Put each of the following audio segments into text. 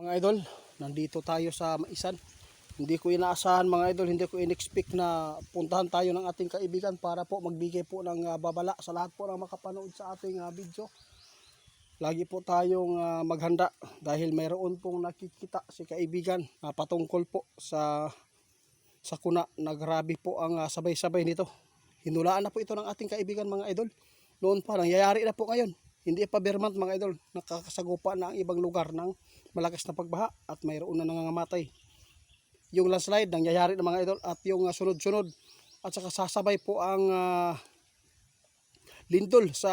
Mga idol, nandito tayo sa Maisan. Hindi ko inaasahan mga idol, hindi ko in-expect na puntahan tayo ng ating kaibigan para po magbigay po ng babala sa lahat po ng makapanood sa ating video. Lagi po tayong maghanda dahil mayroon pong nakikita si kaibigan na patungkol po sa kuna na grabe po ang sabay-sabay nito. Hinulaan na po ito ng ating kaibigan mga idol. Noon pa, nangyayari na po ngayon. Hindi pa Vermont mga idol, nakakasagupa na ang ibang lugar ng malakas na pagbaha at mayroon na nangangamatay. Yung landslide nangyayari na mga idol at yung sunod-sunod at saka sasabay po ang lindol sa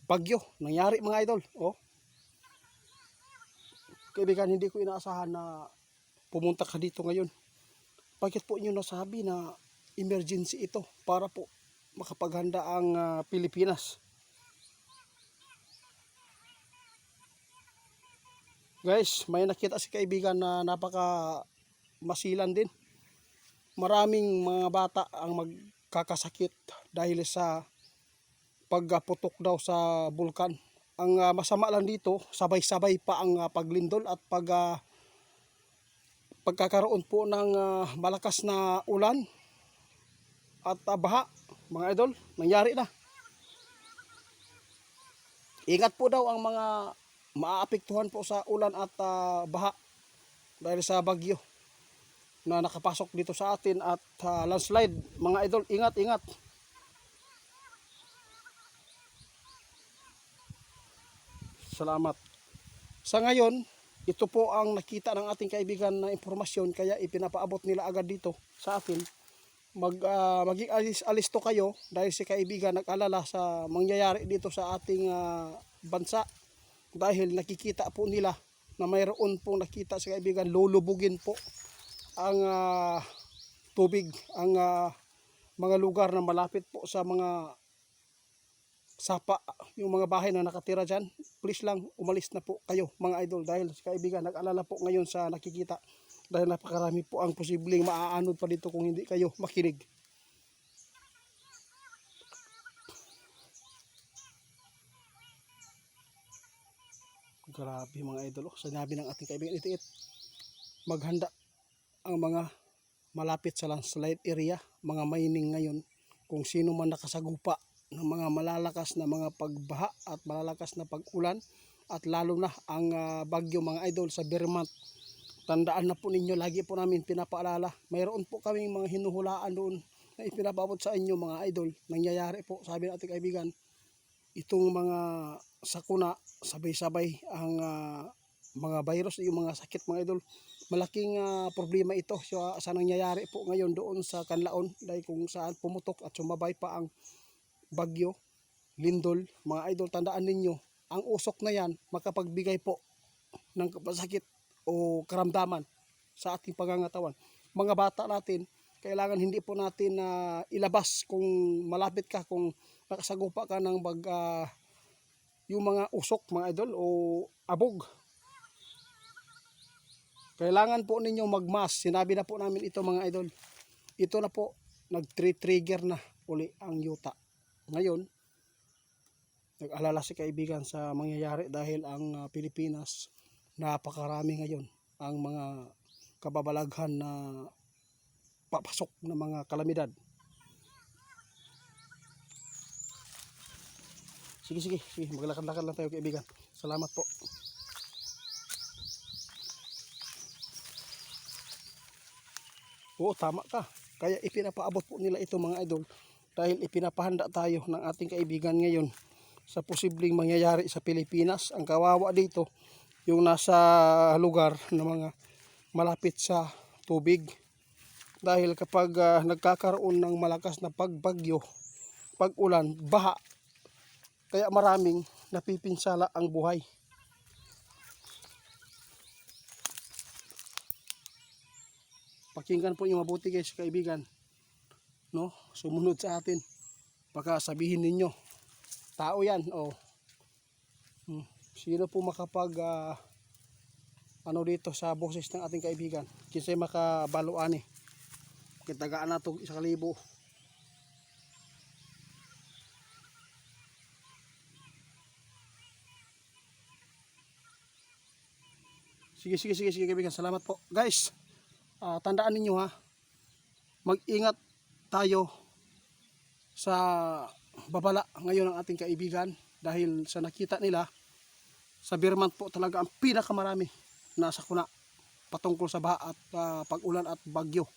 bagyo. Nangyari mga idol. Oh. Kaibigan, hindi ko inaasahan na pumunta ka dito ngayon. Bakit po inyo nasabi na emergency ito para po makapaghanda ang Pilipinas? Guys, may nakita si kaibigan na napaka masilan din. Maraming mga bata ang magkakasakit dahil sa pagputok daw sa bulkan. Ang masama lang dito, sabay-sabay pa ang paglindol at pagkakaroon po ng malakas na ulan at baha. Mga idol, nangyari na. Ingat po daw ang mga maaapektuhan po sa ulan at baha dahil sa bagyo na nakapasok dito sa atin at landslide. Mga idol, ingat. Salamat. Sa ngayon, ito po ang nakita ng ating kaibigan na impormasyon kaya ipinapaabot nila agad dito sa atin. Maging alisto kayo dahil si kaibigan nag-alala sa mangyayari dito sa ating bansa. Dahil nakikita po nila na mayroon pong nakita si kaibigan lulubugin po ang tubig, ang mga lugar na malapit po sa mga sapa, yung mga bahay na nakatira dyan. Please lang, umalis na po kayo mga idol dahil si kaibigan nag-alala po ngayon sa nakikita dahil napakarami po ang posibleng maaanod pa dito kung hindi kayo makinig. Grabe mga idol, sinabi ng ating kaibigan itiit, maghanda ang mga malapit sa landslide area, mga mining ngayon, kung sino man nakasagupa ng mga malalakas na mga pagbaha at malalakas na pag-ulan at lalo na ang bagyo mga idol sa Vermont. Tandaan na po ninyo, lagi po namin pinapaalala, mayroon po kaming mga hinuhulaan doon na ipinapaabot sa inyo mga idol. Nangyayari po, sabi ng ating kaibigan, itong mga sakuna, sabay-sabay ang mga virus, yung mga sakit mga idol. Malaking problema ito sa nangyayari po ngayon doon sa Canlaon dahil kung saan pumutok at sumabay pa ang bagyo, lindol. Mga idol, tandaan ninyo, ang usok na yan makapagbigay po ng sakit o karamdaman sa ating pangangatawan. Mga bata natin, kailangan hindi po natin ilabas kung malapit ka, kung nakasagupa ka ng yung mga usok mga idol o abog. Kailangan po ninyo magmask. Sinabi na po namin ito mga idol. Ito na po, nag-trigger na uli ang yuta. Ngayon, nag-alala si kaibigan sa mangyayari dahil ang Pilipinas, napakarami ngayon ang mga kababalaghan na papasok ng mga kalamidad. Sige, maglakad-lakad lang tayo kaibigan. Salamat po. Oo, tama ka. Kaya ipinapaabot po nila ito mga idol dahil ipinapahanda tayo ng ating kaibigan ngayon sa posibleng mangyayari sa Pilipinas. Ang kawawa dito, yung nasa lugar na mga malapit sa tubig. Dahil kapag nagkakaroon ng malakas na pagbagyo, pag-ulan, baha, kaya maraming napipinsala ang buhay. Pakinggan po yung mabuti guys kaibigan. No? Sumunod sa atin. Baka sabihin ninyo, tao yan. Oh. Sino po makapag dito sa boses ng ating kaibigan? Kinsay makabaluan eh. Kitagaan na ito 1,000. Sige kaibigan, salamat po. Guys, tandaan ninyo ha, mag-ingat tayo sa babala ngayon ng ating kaibigan dahil sa nakita nila sa Vermont po talaga ang pinakamarami nasa kuna patungkol sa baha at pag-ulan at bagyo.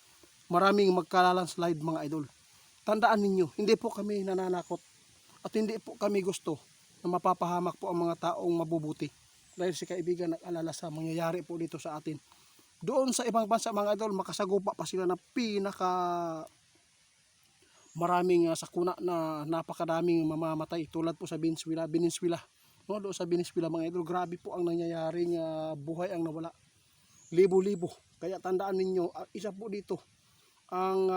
Maraming magkalalandslide mga idol. Tandaan ninyo, hindi po kami nananakot at hindi po kami gusto na mapapahamak po ang mga taong mabubuti. Dahil si kaibigan nag-alala sa mangyayari po dito sa atin. Doon sa ibang bansa mga idol, makasagupa pa sila ng pinaka maraming sakuna na napakadaming mamamatay tulad po sa Venezuela. No, doon sa Venezuela mga idol, grabe po ang nangyayaring buhay ang nawala. Libo-libo. Kaya tandaan ninyo, isa po dito ang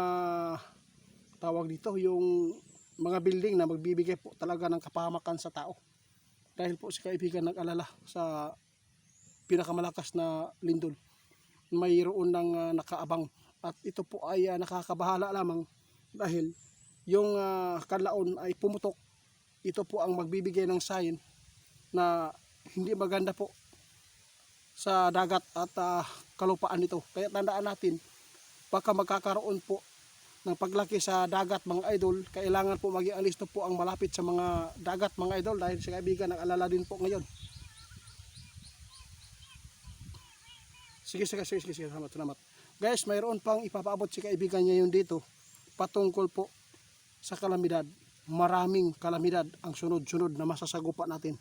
tawag dito, yung mga building na magbibigay po talaga ng kapahamakan sa tao. Dahil po si kaibigan nag-alala sa pinakamalakas na lindol. Mayroon ng nakaabang at ito po ay nakakabahala lamang dahil yung kanlaon ay pumutok. Ito po ang magbibigay ng sign na hindi maganda po sa dagat at kalupaan nito. Kaya tandaan natin, baka magkakaroon po ng paglaki sa dagat mga idol, kailangan po maging alisto po ang malapit sa mga dagat mga idol dahil si kaibigan nag-alala din po ngayon. Sige, salamat. Guys, mayroon pang ipapaabot si kaibigan niya yun dito patungkol po sa kalamidad. Maraming kalamidad ang sunod-sunod na masasagupa natin.